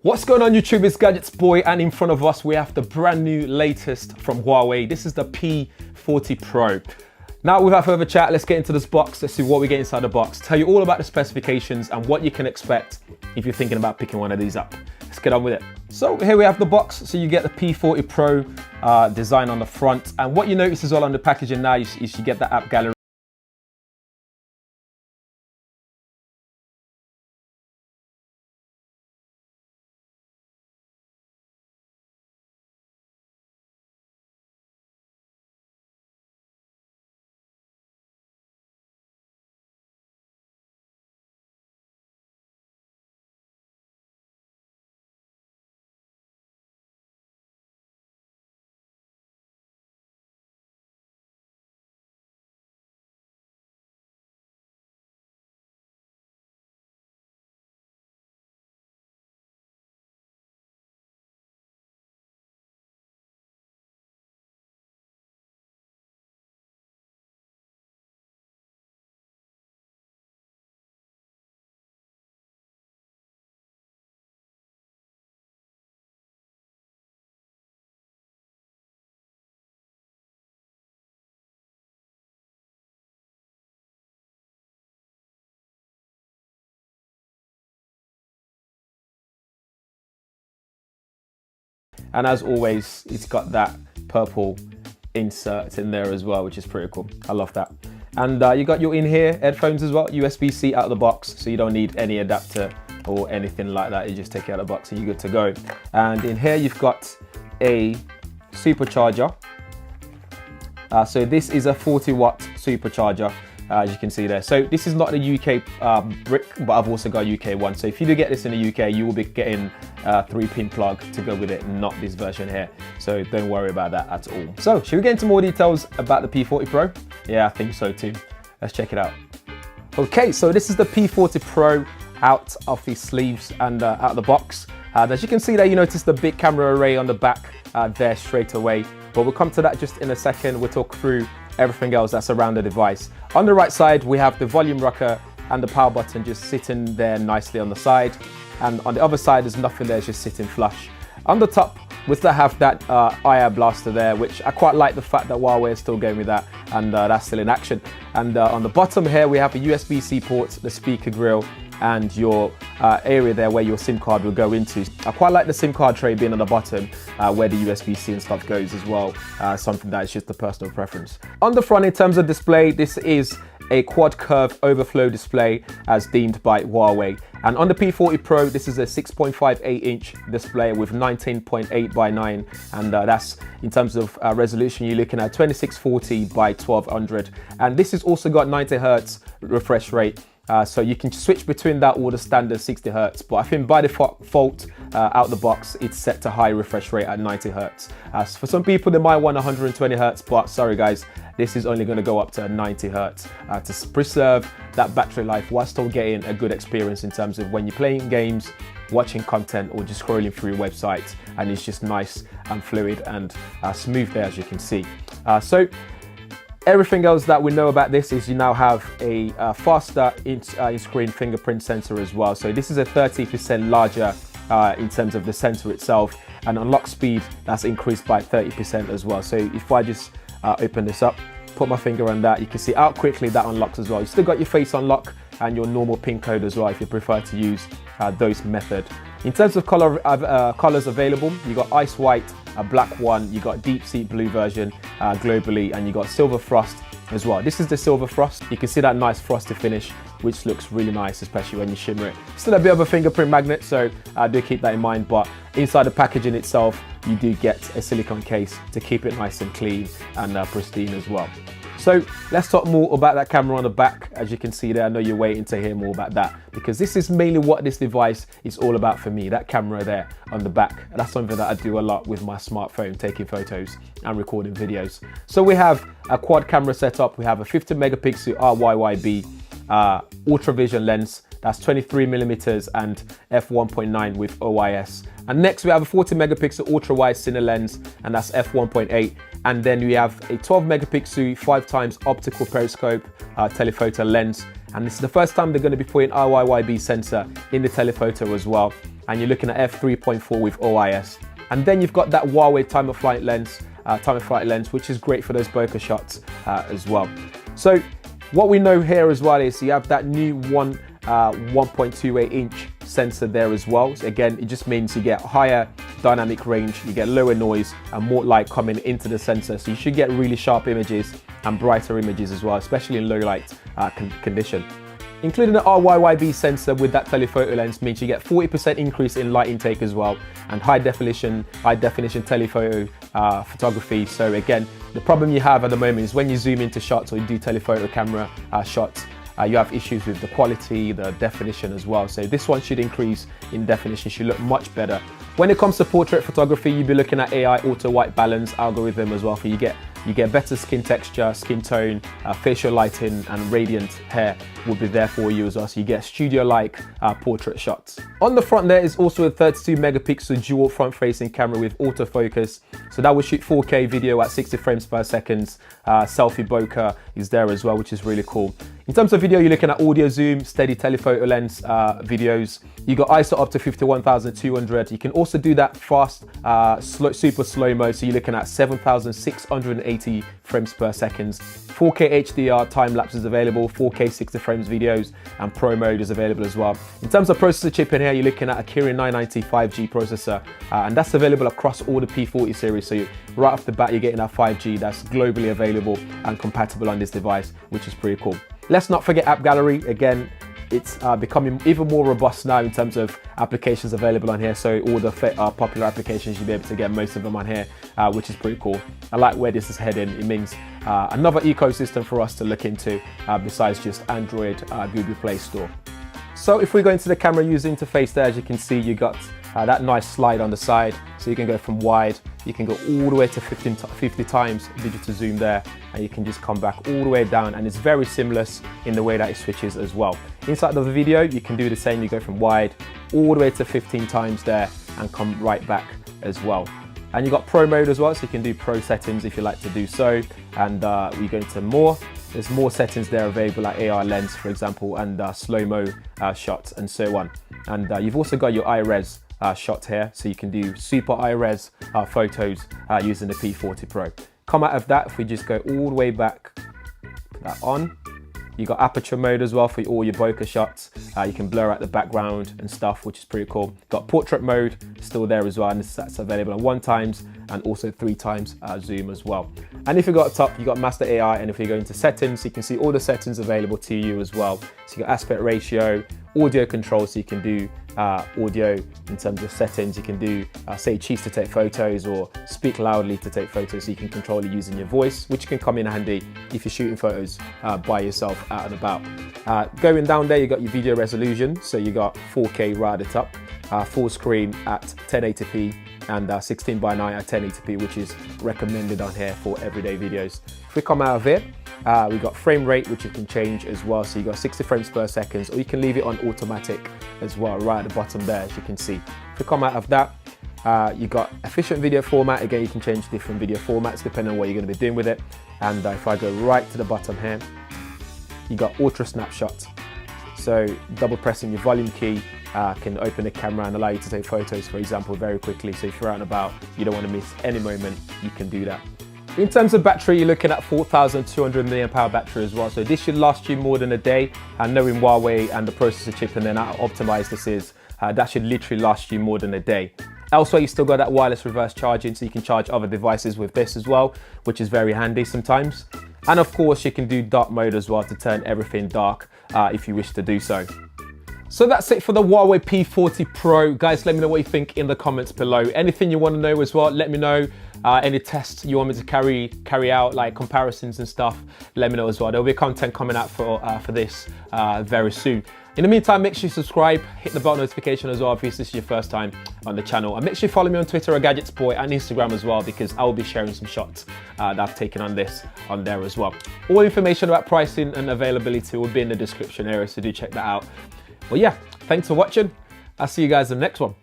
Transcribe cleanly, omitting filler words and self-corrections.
What's going on YouTube, it's Gadgets Boy, and in front of us we have the brand new latest from Huawei. This is the P40 Pro. Now without further chat, let's get into this box. Let's see what we get inside the box. Tell you all about the specifications and what you can expect if you're thinking about picking one of these up. Let's get on with it. So here we have the box. So you get the P40 Pro design on the front, and what you notice is all on the packaging now is you get the app gallery. And as always, it's got that purple insert in there as well, which is pretty cool. I love that. And you got your in-ear headphones as well, USB-C out of the box, so you don't need any adapter or anything like that. You just take it out of the box and you're good to go. And in here you've got a supercharger. So this is a 40-watt supercharger, as you can see there. So this is not the UK brick, but I've also got a UK one. So if you do get this in the UK, you will be getting a 3-pin plug to go with it, not this version here. So don't worry about that at all. So should we get into more details about the P40 Pro? Yeah, I think so too. Let's check it out. Okay, so this is the P40 Pro out of the sleeves and out of the box. As you can see there, you notice the big camera array on the back there straight away. But we'll come to that just in a second. We'll talk through everything else that's around the device. On the right side, we have the volume rocker and the power button just sitting there nicely on the side. And on the other side, there's nothing there, it's just sitting flush. On the top, we still have that IR blaster there, which I quite like the fact that Huawei is still going with that, and that's still in action. And on the bottom here, we have a USB-C port, the speaker grill, and your area there where your SIM card will go into. I quite like the SIM card tray being on the bottom where the USB-C and stuff goes as well, something that is just a personal preference. On the front, in terms of display, this is a quad curve overflow display as deemed by Huawei. And on the P40 Pro, this is a 6.58-inch display with 19.8 by 9, and that's in terms of resolution, you're looking at 2640 by 1200, and this has also got 90 Hz refresh rate. So you can switch between that or the standard 60 Hz, but I think by default out the box it's set to high refresh rate at 90 Hz. For some people they might want 120 Hz, but sorry guys, this is only going to go up to 90 Hz to preserve that battery life while still getting a good experience in terms of when you're playing games, watching content, or just scrolling through websites, and it's just nice and fluid and smooth there, as you can see. So everything else that we know about this is you now have a faster in-screen fingerprint sensor as well. So this is a 30% larger in terms of the sensor itself, and unlock speed that's increased by 30% as well. So if I just open this up, put my finger on that, you can see how quickly that unlocks as well. You still got your face unlock and your normal PIN code as well if you prefer to use those method. In terms of colors available, you got ice white, a black one, you got deep sea blue version globally, and you got silver frost as well. This is the silver frost. You can see that nice frosty finish, which looks really nice, especially when you shimmer it. Still a bit of a fingerprint magnet, so do keep that in mind, but inside the packaging itself, you do get a silicone case to keep it nice and clean and pristine as well. So let's talk more about that camera on the back. As you can see there, I know you're waiting to hear more about that, because this is mainly what this device is all about for me, that camera there on the back. And that's something that I do a lot with my smartphone, taking photos and recording videos. So we have a quad camera setup. We have a 50 megapixel RYYB ultra vision lens, that's 23mm and f1.9 with OIS. And next we have a 40 megapixel ultra wide cine lens, and that's f1.8. And then we have a 12 megapixel 5x optical periscope telephoto lens. And this is the first time they're going to be putting RYYB sensor in the telephoto as well. and you're looking at f3.4 with OIS. And then you've got that Huawei time of flight lens, which is great for those bokeh shots as well. So what we know here as well is you have that new 1.28 inch sensor there as well. So again, it just means you get higher dynamic range, you get lower noise and more light coming into the sensor. So you should get really sharp images and brighter images as well, especially in low light condition. Including the RYYB sensor with that telephoto lens means you get 40% increase in light intake as well, and high definition telephoto photography. So again, the problem you have at the moment is when you zoom into shots or you do telephoto camera shots, you have issues with the quality, the definition as well. So this one should increase in definition, should look much better. When it comes to portrait photography, you'll be looking at AI auto white balance algorithm as well. You get better skin texture, skin tone, facial lighting, and radiant hair will be there for you as well. So you get studio-like portrait shots. On the front there is also a 32 megapixel dual front-facing camera with autofocus. So that will shoot 4K video at 60 frames per second. Selfie bokeh is there as well, which is really cool. In terms of video, you're looking at audio zoom, steady telephoto lens videos. You got ISO up to 51,200. You can also do that fast, super slow mode. So you're looking at 7,680 frames per second. 4K HDR time lapse is available, 4K 60 frames videos, and Pro mode is available as well. In terms of processor chip in here, you're looking at a Kirin 990 5G processor, and that's available across all the P40 series. So right off the bat, you're getting that 5G that's globally available and compatible on this device, which is pretty cool. Let's not forget App Gallery. Again, it's becoming even more robust now in terms of applications available on here. So all the popular applications, you'll be able to get most of them on here, which is pretty cool. I like where this is heading. It means another ecosystem for us to look into besides just Android, Google Play Store. So if we go into the camera user interface there, as you can see, you got that nice slide on the side. So you can go from wide, you can go all the way to 50 times digital zoom there, and you can just come back all the way down, and it's very seamless in the way that it switches as well. Inside of the video, you can do the same. You go from wide all the way to 15 times there and come right back as well. And you got Pro mode as well, so you can do Pro settings if you like to do so. And we go into more. There's more settings there available, like AR lens, for example, and slow-mo shots and so on. And you've also got your iRes shot here, so you can do super iRes photos using the P40 Pro. Come out of that, if we just go all the way back, put that on. You got aperture mode as well for all your bokeh shots. You can blur out the background and stuff, which is pretty cool. Got portrait mode still there as well, and that's available on 1x and also 3x zoom as well. And if you go up top, you got master AI, and if you go into settings, you can see all the settings available to you as well. So you got aspect ratio, audio control, so you can do audio in terms of settings. You can do say cheese to take photos or speak loudly to take photos, so you can control it using your voice, which can come in handy if you're shooting photos by yourself out and about. Going down there, you got your video resolution, so you got 4K right at the top, full screen at 1080p, and 16:9 at 1080p, which is recommended on here for everyday videos. If we come out of it, we got frame rate, which you can change as well. So you got 60 frames per second, or you can leave it on automatic as well, right at the bottom there, as you can see. If we come out of that, you got efficient video format. Again, you can change different video formats depending on what you're going to be doing with it. And if I go right to the bottom here, you got ultra snapshot. So double pressing your volume key can open the camera and allow you to take photos, for example, very quickly. So if you're out and about, you don't want to miss any moment, you can do that. In terms of battery, you're looking at 4,200 mAh battery as well. So this should last you more than a day. And knowing Huawei and the processor chip and then how optimized this is, that should literally last you more than a day. Elsewhere, you still got that wireless reverse charging, so you can charge other devices with this as well, which is very handy sometimes. And of course, you can do dark mode as well to turn everything dark if you wish to do so. So that's it for the Huawei P40 Pro. Guys, let me know what you think in the comments below. Anything you want to know as well, let me know. Any tests you want me to carry out, like comparisons and stuff, let me know as well. There'll be content coming out for this very soon. In the meantime, make sure you subscribe, hit the bell notification as well if this is your first time on the channel. And make sure you follow me on Twitter @GadgetsBoy and Instagram as well, because I will be sharing some shots that I've taken on this on there as well. All information about pricing and availability will be in the description area, so do check that out. Well, yeah, thanks for watching. I'll see you guys in the next one.